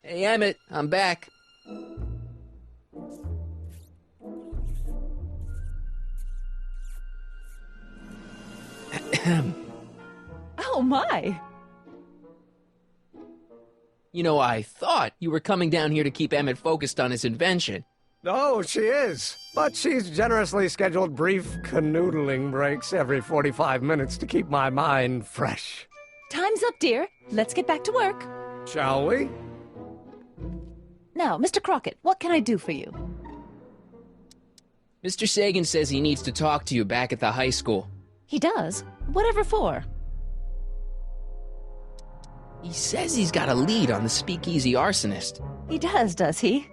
Hey, Emmett, I'm back. Oh, my. You know, I thought you were coming down here to keep Emmett focused on his invention. Oh, she is. But she's generously scheduled brief canoodling breaks every 45 minutes to keep my mind fresh. Time's up, dear. Let's get back to work. Shall we? Now, Mr. Crockett, what can I do for you? Mr. Sagan says he needs to talk to you back at the high school. He does? Whatever for? He says he's got a lead on the speakeasy arsonist. He does he?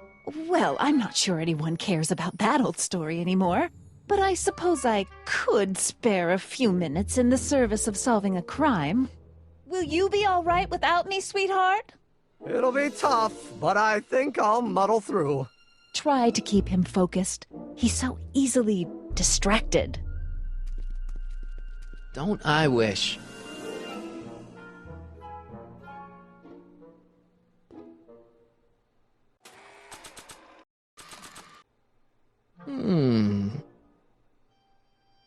Well, I'm not sure anyone cares about that old story anymore. But I suppose I could spare a few minutes in the service of solving a crime. Will you be all right without me, sweetheart? It'll be tough, but I think I'll muddle through. Try to keep him focused. He's so easily distracted. Don't I wish?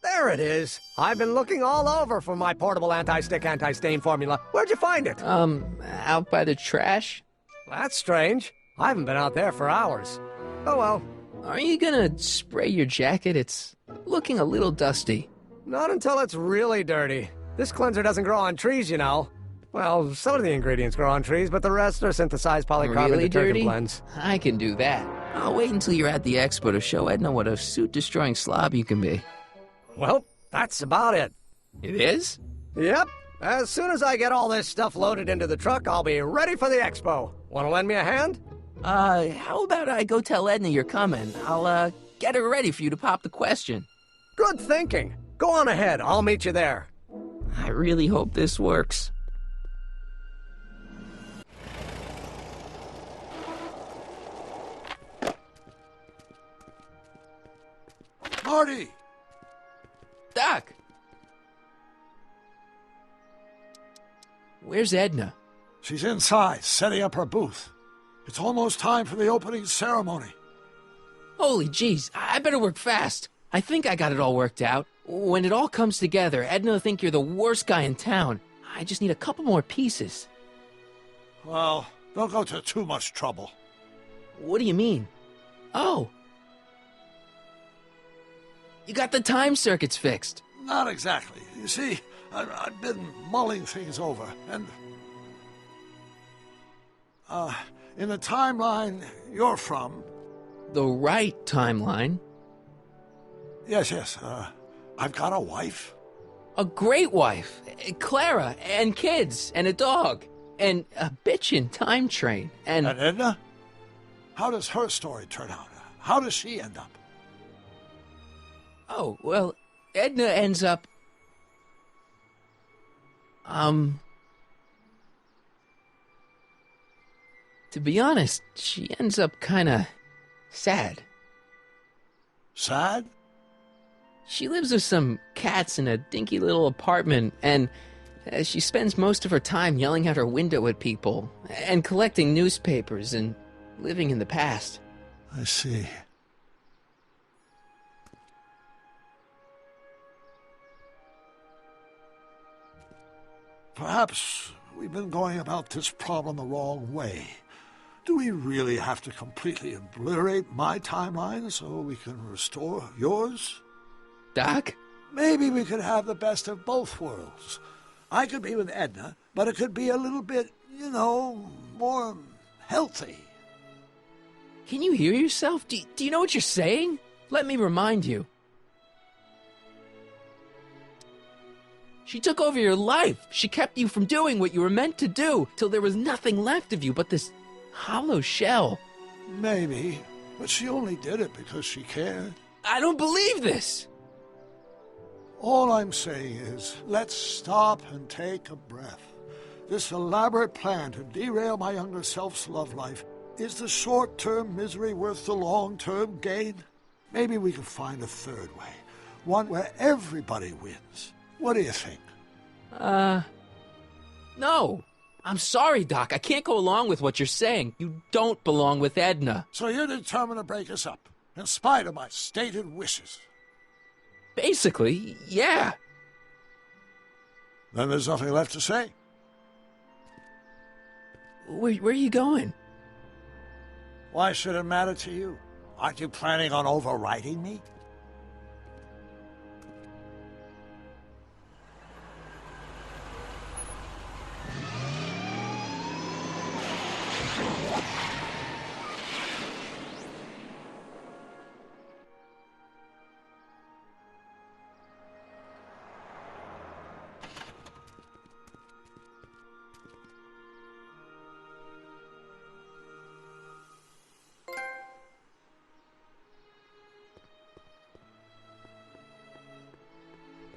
There it is. I've been looking all over for my portable anti-stick, anti-stain formula. Where'd you find it? Out by the trash? That's strange. I haven't been out there for hours. Oh well. Are you gonna spray your jacket? It's looking a little dusty. Not until it's really dirty. This cleanser doesn't grow on trees, you know. Well, some of the ingredients grow on trees, but the rest are synthesized polycarbonate Really detergent dirty? blends. I can do that. I'll wait until you're at the expo to show Edna what a suit-destroying slob you can be. Well, that's about it. It is? Yep. As soon as I get all this stuff loaded into the truck, I'll be ready for the expo. Want to lend me a hand? How about I go tell Edna you're coming? I'll, get her ready for you to pop the question. Good thinking. Go on ahead. I'll meet you there. I really hope this works. Marty! Doc! Where's Edna? She's inside, setting up her booth. It's almost time for the opening ceremony. Holy jeez, I better work fast. I think I got it all worked out. When it all comes together, Edna will think you're the worst guy in town. I just need a couple more pieces. Well, don't go to too much trouble. What do you mean? Oh. You got the time circuits fixed. Not exactly. You see, I've been mulling things over, and... in the timeline you're from... The right timeline? Yes, I've got a wife. A great wife, Clara, and kids, and a dog, and a bitchin' time train, And Edna? How does her story turn out? How does she end up? Oh, well, Edna ends up... To be honest, she ends up kinda sad. Sad? She lives with some cats in a dinky little apartment, and she spends most of her time yelling out her window at people, and collecting newspapers, and living in the past. I see. Perhaps we've been going about this problem the wrong way. Do we really have to completely obliterate my timeline so we can restore yours? Doc? Maybe we could have the best of both worlds. I could be with Edna, but it could be a little bit, more healthy. Can you hear yourself? Do you know what you're saying? Let me remind you. She took over your life. She kept you from doing what you were meant to do, till there was nothing left of you but this hollow shell. Maybe, but she only did it because she cared. I don't believe this! All I'm saying is, let's stop and take a breath. This elaborate plan to derail my younger self's love life, is the short-term misery worth the long-term gain? Maybe we could find a third way, one where everybody wins. What do you think? No. I'm sorry, Doc. I can't go along with what you're saying. You don't belong with Edna. So you're determined to break us up, in spite of my stated wishes. Basically, yeah. Then there's nothing left to say. Where are you going? Why should it matter to you? Aren't you planning on overriding me?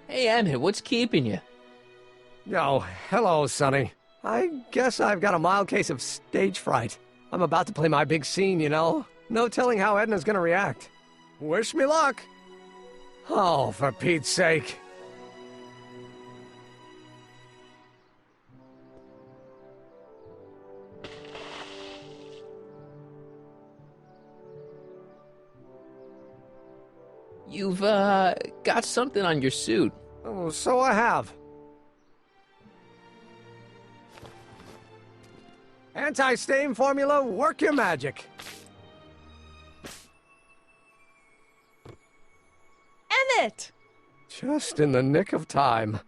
Hey, Emmett, what's keeping you? Oh, hello, Sonny. I guess I've got a mild case of stage fright. I'm about to play my big scene, you know? No telling how Edna's gonna react. Wish me luck! Oh, for Pete's sake. You've, got something on your suit. Oh, so I have. Anti-stain formula, work your magic. Emmett! Just in the nick of time.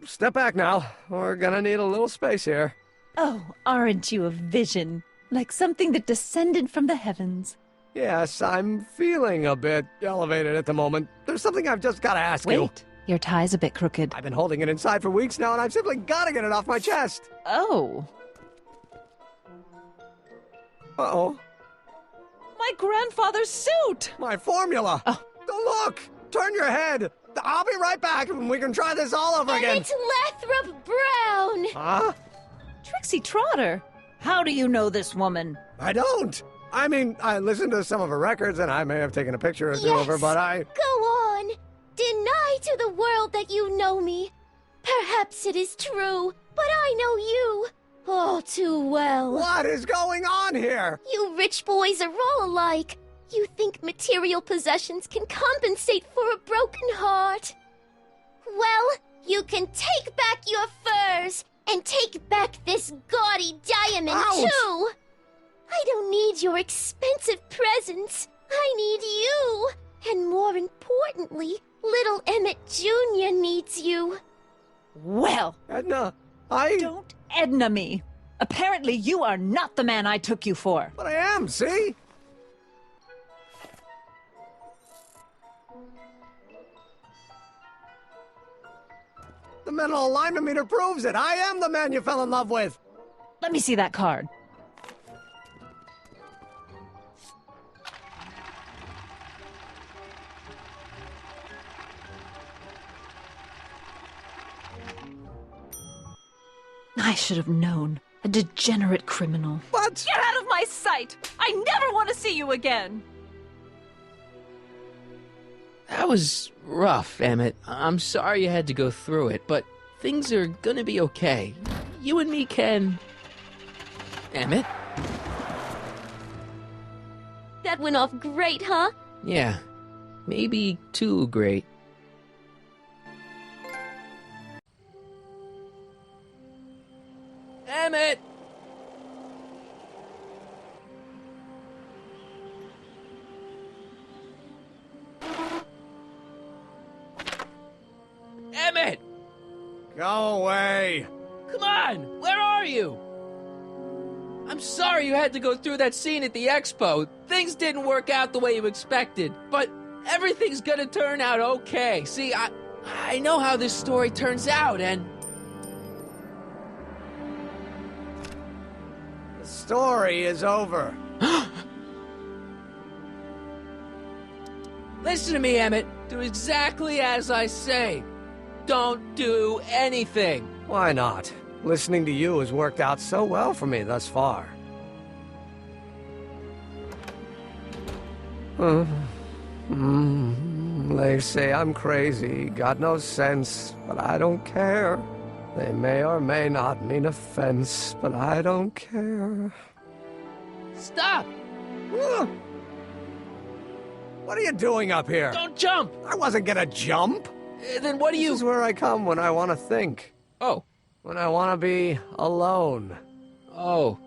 Step back now. We're gonna need a little space here. Oh, aren't you a vision? Like something that descended from the heavens. Yes, I'm feeling a bit elevated at the moment. There's something I've just gotta ask you. Wait, your tie's a bit crooked. I've been holding it inside for weeks now, and I've simply gotta get it off my chest. Oh. Uh-oh. My grandfather's suit! My formula! Oh. Look! Turn your head! I'll be right back, and we can try this all over again. It's Lathrop Brown! Huh? Trixie Trotter! How do you know this woman? I don't! I mean, I listened to some of her records, and I may have taken a picture or two of her, but I... Go on! Deny to the world that you know me. Perhaps it is true, but I know you all too well. What is going on here? You rich boys are all alike. You think material possessions can compensate for a broken heart. Well, you can take back your furs, and take back this gaudy diamond, Ouch! too! I don't need your expensive presents. I need you. And more importantly, little Emmett Jr. needs you. Well, Edna, I... don't Edna me. Apparently you are not the man I took you for. But I am, see? The mental alignment meter proves it. I am the man you fell in love with. Let me see that card. I should have known. A degenerate criminal. But... Get out of my sight! I never want to see you again! That was rough, Emmett. I'm sorry you had to go through it, but things are gonna be okay. You and me can... Emmett? That went off great, huh? Yeah. Maybe too great. Emmett! Emmett! Go away. Come on! Where are you? I'm sorry you had to go through that scene at the expo. Things didn't work out the way you expected, but everything's gonna turn out okay. See, I know how this story turns out, and... The story is over. Listen to me, Emmett. Do exactly as I say. Don't do anything. Why not? Listening to you has worked out so well for me thus far. They say I'm crazy, got no sense, but I don't care. They may or may not mean offense, but I don't care. Stop! Ugh. What are you doing up here? Don't jump! I wasn't gonna jump. Then what do This you... is where I come when I want to think. Oh. When I want to be alone. Oh.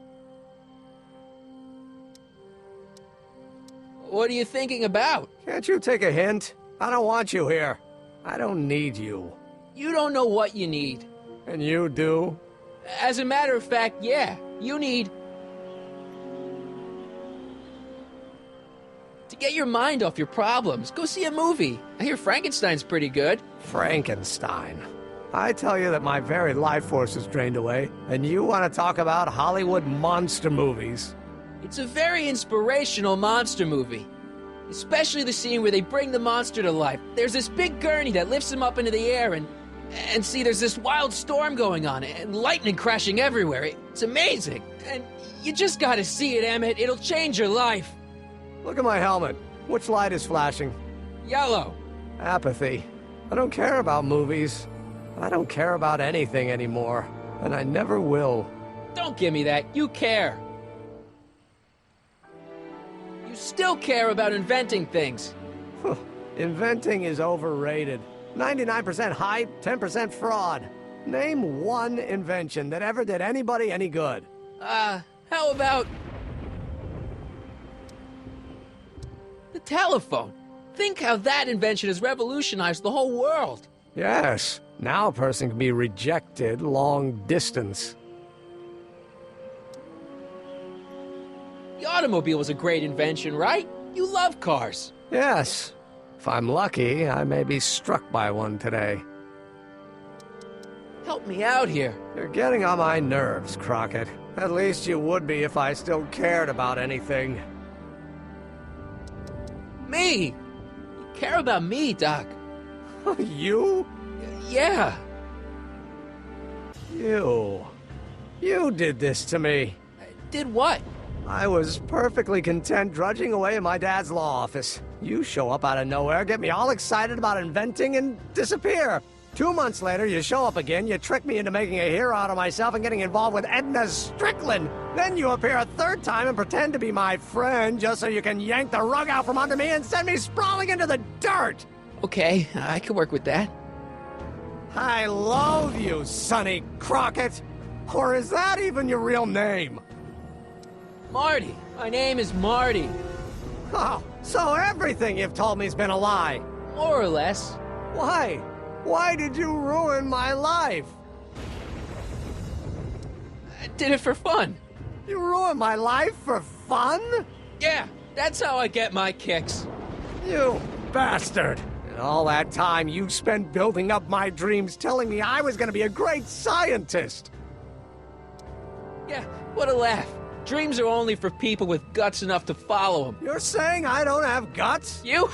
What are you thinking about? Can't you take a hint? I don't want you here. I don't need you. You don't know what you need. And you do? As a matter of fact, yeah. You need... to get your mind off your problems. Go see a movie. I hear Frankenstein's pretty good. Frankenstein. I tell you that my very life force is drained away, and you want to talk about Hollywood monster movies. It's a very inspirational monster movie. Especially the scene where they bring the monster to life. There's this big gurney that lifts him up into the air, and see, there's this wild storm going on, and lightning crashing everywhere. It's amazing. And you just gotta see it, Emmett. It'll change your life. Look at my helmet. Which light is flashing? Yellow. Apathy. I don't care about movies. I don't care about anything anymore. And I never will. Don't give me that. You care. You still care about inventing things. Inventing is overrated. 99% hype, 10% fraud. Name one invention that ever did anybody any good. How about... the telephone? Think how that invention has revolutionized the whole world. Yes. Now a person can be rejected long distance. The automobile was a great invention, right? You love cars. Yes. If I'm lucky, I may be struck by one today. Help me out here. You're getting on my nerves, Crockett. At least you would be if I still cared about anything. Me! You care about me, Doc. You? Yeah. You did this to me. Did what? I was perfectly content drudging away in my dad's law office. You show up out of nowhere, get me all excited about inventing, and disappear. 2 months later, you show up again, you trick me into making a hero out of myself and getting involved with Edna Strickland. Then you appear a third time and pretend to be my friend just so you can yank the rug out from under me and send me sprawling into the dirt. Okay, I can work with that. I loathe you, Sonny Crockett. Or is that even your real name? Marty. My name is Marty. Oh, so everything you've told me's been a lie. More or less. Why? Why did you ruin my life? I did it for fun. You ruined my life for fun? Yeah, that's how I get my kicks. You bastard. And all that time you spent building up my dreams, telling me I was gonna be a great scientist. Yeah, what a laugh. Dreams are only for people with guts enough to follow them. You're saying I don't have guts? You?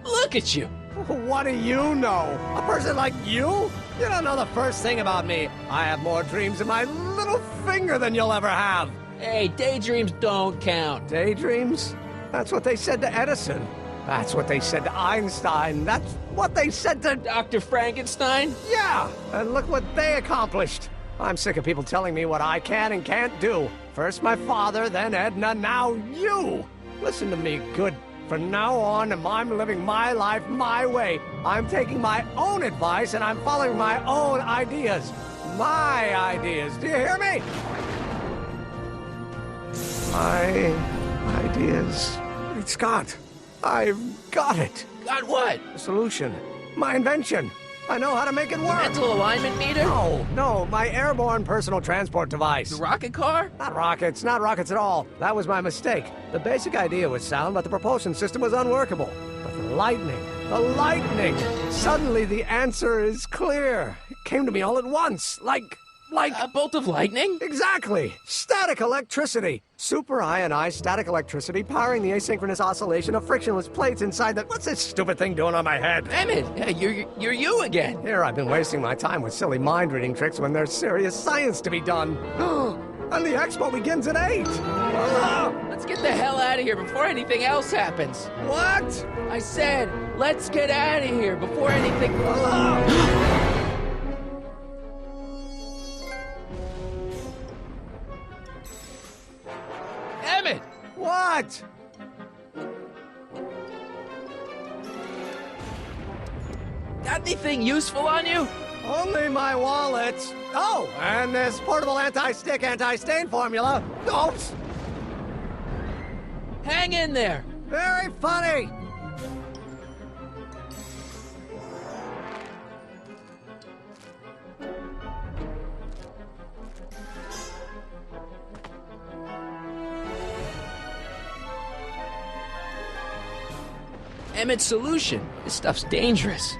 Look at you. What do you know? A person like you? You don't know the first thing about me. I have more dreams in my little finger than you'll ever have. Hey, daydreams don't count. Daydreams? That's what they said to Edison. That's what they said to Einstein. That's what they said to... Dr. Frankenstein? Yeah, and look what they accomplished. I'm sick of people telling me what I can and can't do. First my father, then Edna, now you. Listen to me, good. From now on, I'm living my life my way. I'm taking my own advice and I'm following my own ideas. My ideas. Do you hear me? My ideas. Great Scott. I've got it. Got what? The solution. My invention. I know how to make it work. Mental alignment meter? No, my airborne personal transport device. The rocket car? Not rockets at all. That was my mistake. The basic idea was sound, but the propulsion system was unworkable. But the lightning! Suddenly the answer is clear. It came to me all at once, like... A bolt of lightning? Exactly! Static electricity! Super ionized static electricity powering the asynchronous oscillation of frictionless plates inside the... What's this stupid thing doing on my head? Emmett, you're you again. Here I've been wasting my time with silly mind-reading tricks when there's serious science to be done. And the expo begins at 8! Let's get the hell out of here before anything else happens. What? I said, let's get out of here before anything... What? Got anything useful on you? Only my wallet. Oh, and this portable anti-stick, anti-stain formula. Oops. Hang in there. Very funny. Emmett's solution. This stuff's dangerous.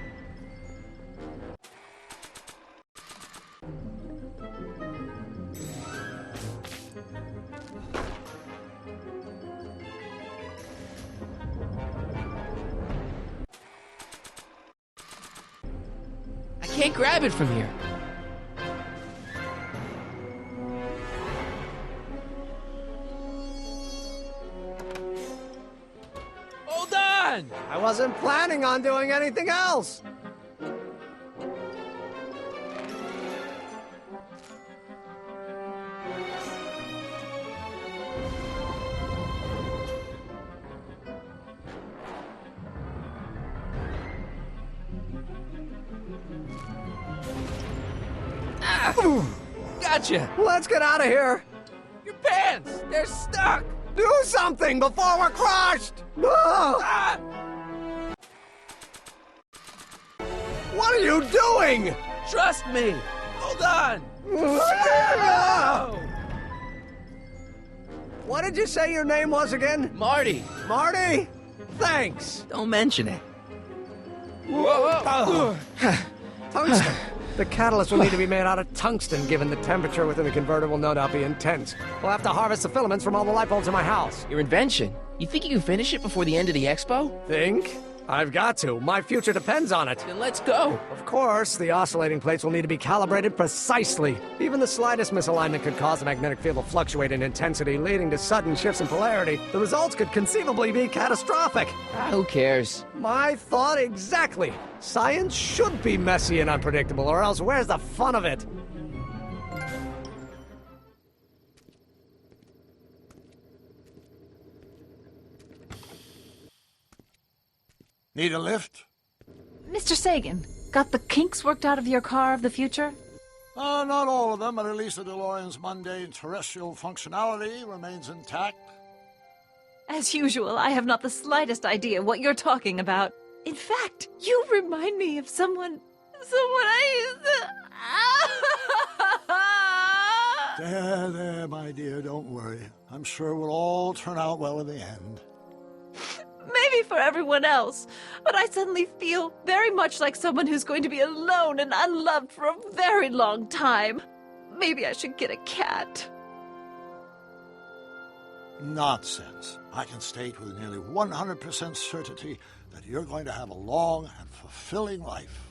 I can't grab it from here. Hold on! I wasn't planning on doing anything else. Gotcha! Let's get out of here. Your pants! They're stuck! Do something before we're crushed. Ah! Ah! What are you doing? Trust me! Hold on! Ah! What did you say your name was again? Marty! Marty? Thanks. Don't mention it. Whoa. Tungsten. The catalyst will need to be made out of tungsten, given the temperature within the converter will no doubt be intense. We'll have to harvest the filaments from all the light bulbs in my house. Your invention? You think you can finish it before the end of the expo? Think? I've got to. My future depends on it. Then let's go. Of course, the oscillating plates will need to be calibrated precisely. Even the slightest misalignment could cause the magnetic field to fluctuate in intensity, leading to sudden shifts in polarity. The results could conceivably be catastrophic. Who cares? My thought exactly. Science should be messy and unpredictable, or else where's the fun of it? Need a lift? Mr. Sagan, got the kinks worked out of your car of the future? Not all of them, but at least the DeLorean's mundane terrestrial functionality remains intact. As usual, I have not the slightest idea what you're talking about. In fact, you remind me of someone I used to... There, my dear, don't worry. I'm sure we'll all turn out well in the end. Maybe for everyone else, but I suddenly feel very much like someone who's going to be alone and unloved for a very long time. Maybe I should get a cat. Nonsense. I can state with nearly 100% certainty that you're going to have a long and fulfilling life.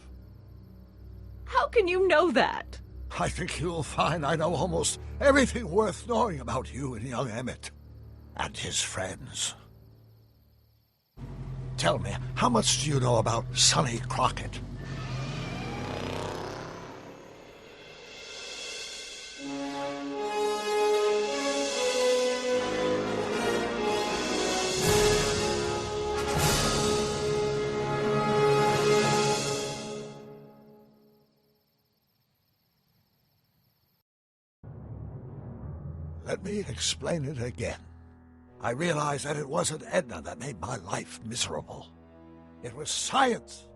How can you know that? I think you'll find I know almost everything worth knowing about you and young Emmett. And his friends. Tell me, how much do you know about Sonny Crockett? Let me explain it again. I realized that it wasn't Edna that made my life miserable. It was science.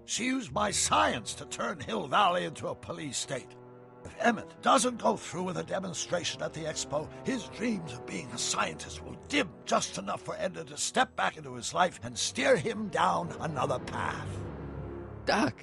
She used my science to turn Hill Valley into a police state. If Emmett doesn't go through with a demonstration at the expo, his dreams of being a scientist will dim just enough for Edna to step back into his life and steer him down another path. Doc,